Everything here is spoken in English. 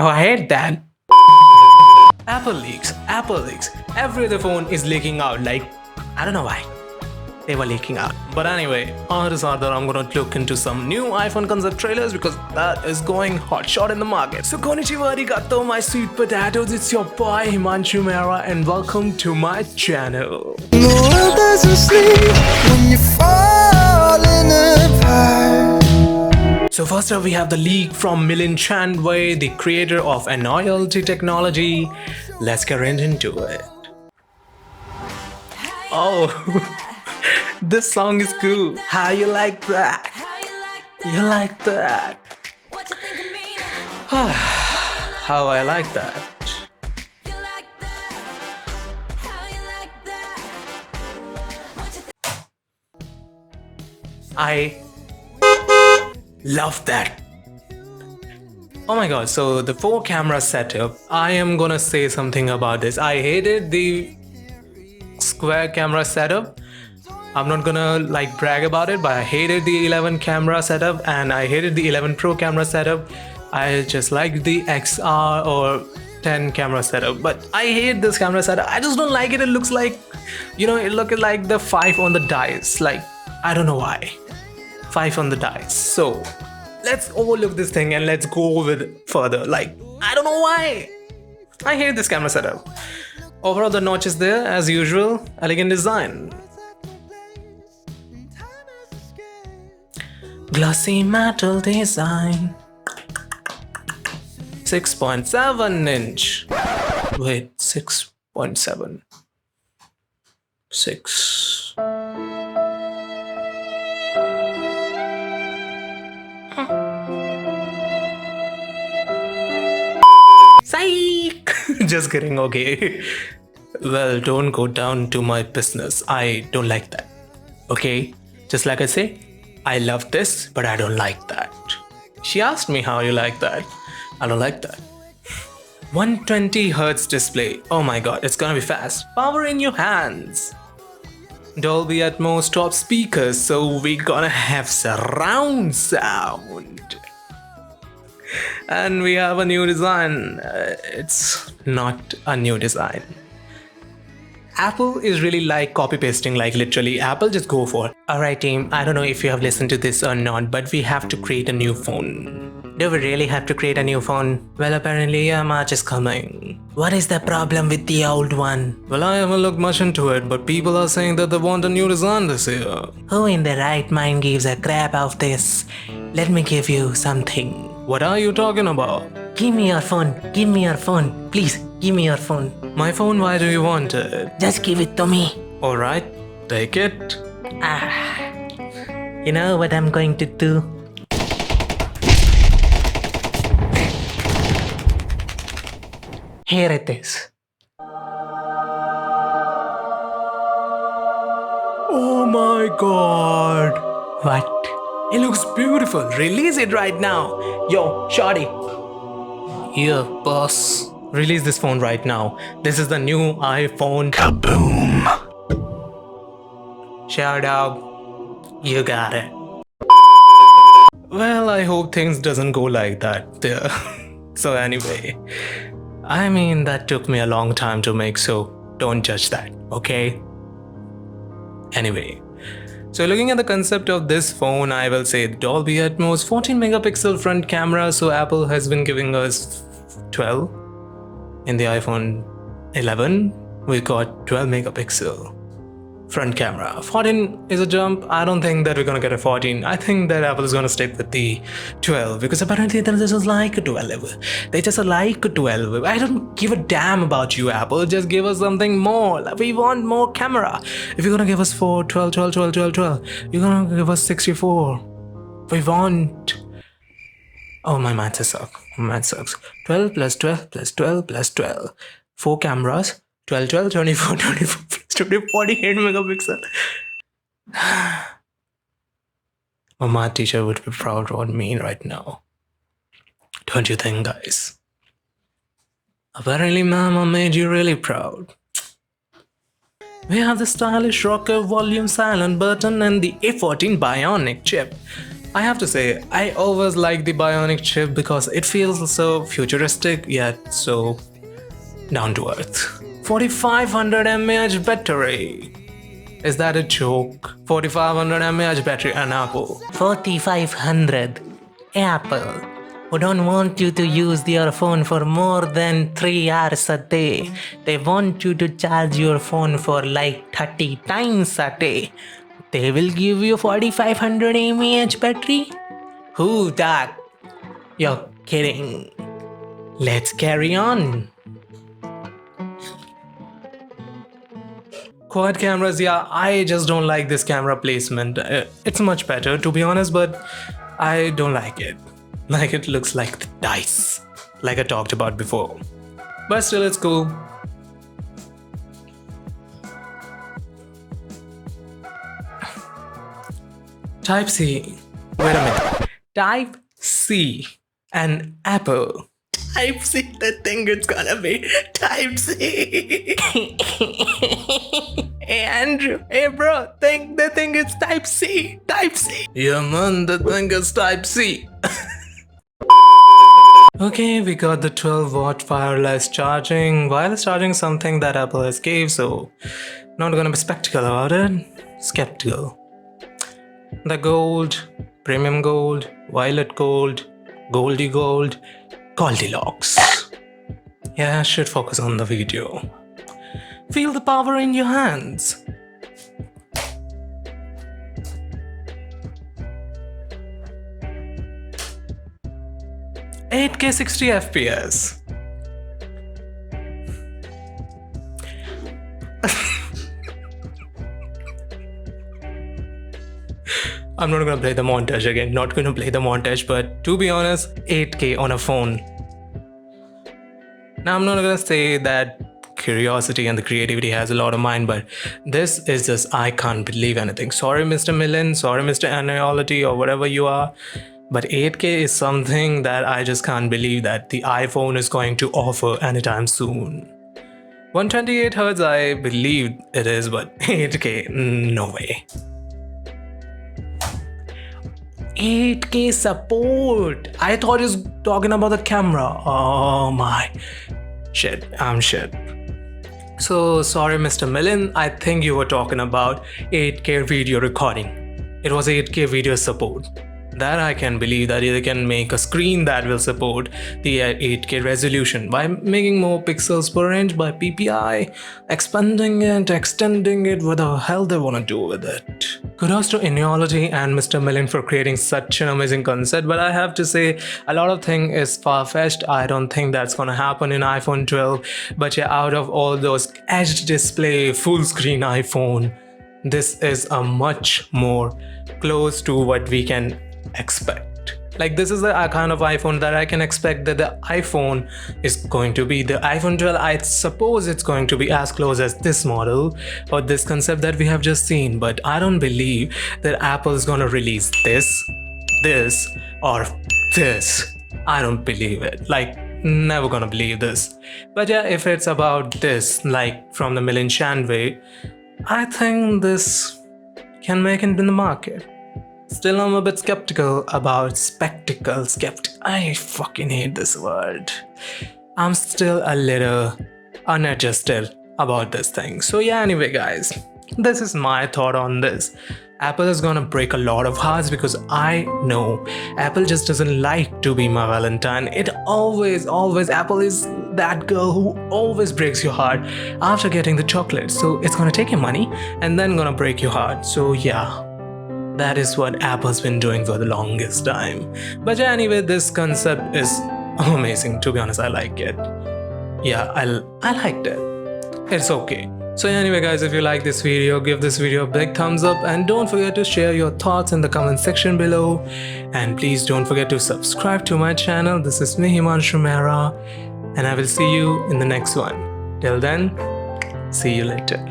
I hate that. Apple leaks. Every other phone is leaking out. Like, I don't know why. They were leaking out. But anyway, I decided that I'm gonna look into some new iPhone concept trailers because that is going hot shot in the market. So konnichiwa arigato, my sweet potatoes. It's your boy Himanshu Mehra and welcome to my channel. The world doesn't sleep when you're falling apart. So first up we have the leak from Milind Chandway, the creator of Untitled Technology. Let's get right into it. Oh. This song is cool. How you like that? You like that? How I like that. I love that. Oh my god, so the 4 camera setup, I am gonna say something about this. I hated the square camera setup. I'm not gonna brag about it, but I hated the 11 camera setup and I hated the 11 Pro camera setup. I just like the XR or 10 camera setup, but I hate this camera setup. I just don't like it. It looks like, it looks like the 5 on the dice. Like, I don't know why. 5 on the dice. So let's overlook this thing and let's go with further. Like, I don't know why. I hate this camera setup. Overall, the notch is there as usual. Elegant design. Glossy metal design. 6.7 inch. Wait, 6.7. 6. Psych! Just kidding, okay. Well, don't go down to my business. I don't like that. Okay? Just like I say, I love this, but I don't like that. She asked me how you like that. I don't like that. 120 Hz display. Oh my god, it's gonna be fast. Power in your hands. Dolby Atmos top speakers, so we're gonna have surround sound. And we have a new design. It's not a new design. Apple is really like copy pasting, like literally Apple just go for. Alright team, I don't know if you have listened to this or not, but we have to create a new phone. Do we really have to create a new phone? Well, apparently March is coming. What is the problem with the old one? Well, I haven't looked much into it, but people are saying that they want a new design this year. Who in the right mind gives a crap of this? Let me give you something. What are you talking about? Give me your phone. Give me your phone. Please, give me your phone. My phone, why do you want it? Just give it to me. Alright, take it. You know what I'm going to do? Here it is. Oh my god. What? It looks beautiful. Release it right now. Yo, shawty. Here, boss. Release this phone right now. This is the new iPhone. Kaboom. Shout out. You got it. Well, I hope things doesn't go like that there. So anyway, I mean that took me a long time to make, so don't judge that, okay? Anyway, so looking at the concept of this phone, I will say Dolby Atmos 14 megapixel front camera. So Apple has been giving us 12. In the iPhone 11, we got 12 megapixel front camera. 14 is a jump. I don't think that we're gonna get a 14. I think that Apple is gonna stick with the 12 because apparently they just like a 12. They just like a 12. I don't give a damn about you, Apple. Just give us something more. We want more camera. If you're gonna give us 4, 12, 12, 12, 12, 12, you're gonna give us 64. We want... Oh, my math sucks. My math sucks. 12 plus 12 plus 12 plus 12. 4 cameras. 12, 12, 24, 24 plus 20, 48 megapixel. My math teacher would be proud on me right now. Don't you think, guys? Apparently, Mama made you really proud. We have the stylish rocker volume silent button and the A14 bionic chip. I have to say, I always like the bionic chip because it feels so futuristic yet so down to earth. 4500 mAh battery. Is that a joke? 4500 mAh battery and Apple. 4500 Apple, who don't want you to use your phone for more than 3 hours a day. They want you to charge your phone for like 30 times a day. They will give you 4500 mAh battery? Who that? You're kidding. Let's carry on. Quad cameras, yeah, I just don't like this camera placement. It's much better to be honest, but I don't like it. Like it looks like the dice, like I talked about before. But still, it's cool. Type C. Wait a minute. Type C and Apple. Type C, the thing it's gonna be Type C. Hey Andrew, hey bro, the thing is Type C. Type C. Yeah man, the thing is Type C. Okay, we got the 12-watt wireless charging. Wireless charging is something that Apple has gave, so not gonna be skeptical about it. Skeptical. The gold, premium gold, violet gold, goldy gold, Goldilocks. Yeah, I should focus on the video. Feel the power in your hands. $8K 60 FPS. I'm not gonna play the montage again, not gonna play the montage, but to be honest, 8K on a phone. Now I'm not gonna say that curiosity and the creativity has a lot of mind, but this is just, I can't believe anything. Sorry Mr. Millen, sorry Mr. Annuality or whatever you are, but 8K is something that I just can't believe that the iPhone is going to offer anytime soon. 128Hz I believe it is, but 8K, no way. 8K support. I thought he was talking about the camera. Oh my. Shit, I'm shit. So sorry Mr. Millen, I think you were talking about 8K video recording. It was 8K video support. That I can believe that you can make a screen that will support the 8K resolution by making more pixels per inch by PPI, expanding it, extending it, what the hell they want to do with it. Kudos to Ineology and Mr. Millen for creating such an amazing concept, but I have to say a lot of things is far-fetched. I don't think that's gonna happen in iPhone 12, but yeah, out of all those edge display full screen iPhone, this is a much more close to what we can expect. Like this is the kind of iPhone that I can expect that the iPhone is going to be. The iPhone 12, I suppose it's going to be as close as this model or this concept that we have just seen, but I don't believe that Apple is going to release this or this. I don't believe it. Like never gonna believe this. But yeah, if it's about this, like from the Millen Shanway, I think this can make it in the market. Still, I'm a bit skeptical about spectacle. I fucking hate this word. I'm still a little unadjusted about this thing. So yeah, anyway guys, this is my thought on this. Apple is gonna break a lot of hearts because I know Apple just doesn't like to be my Valentine. It always, Apple is that girl who always breaks your heart after getting the chocolate. So it's gonna take your money and then gonna break your heart. So yeah. That is what Apple's been doing for the longest time. But yeah, anyway, this concept is amazing. To be honest, I like it. Yeah, I liked it. It's okay. So yeah, anyway guys, if you like this video, give this video a big thumbs up and don't forget to share your thoughts in the comment section below. And please don't forget to subscribe to my channel. This is Mehra and I will see you in the next one. Till then, see you later.